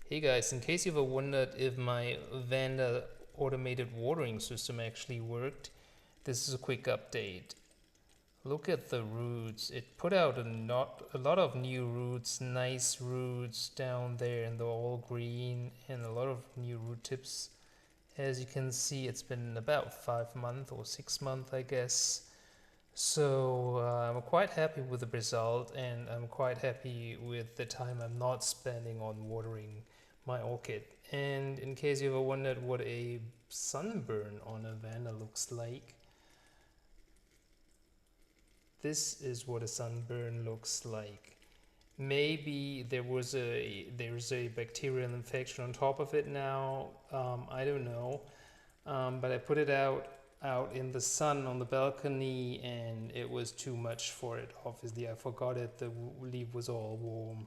Hey guys, in case you've ever wondered if my Vanda automated watering system actually worked, this is a quick update. Look at the roots. It put out a lot of new roots, nice roots down there, and they're all green, and a lot of new root tips. As you can see, it's been about 5 months or 6 months, I guess. So I'm quite happy with the result, and I'm quite happy with the time I'm not spending on watering my orchid. And in case you ever wondered what a sunburn on a Vanda looks like, this is what a sunburn looks like. Maybe there's a bacterial infection on top of it now. I don't know, but I put it out in the sun on the balcony, and it was too much for it. Obviously, I forgot it. The leaf was all warm.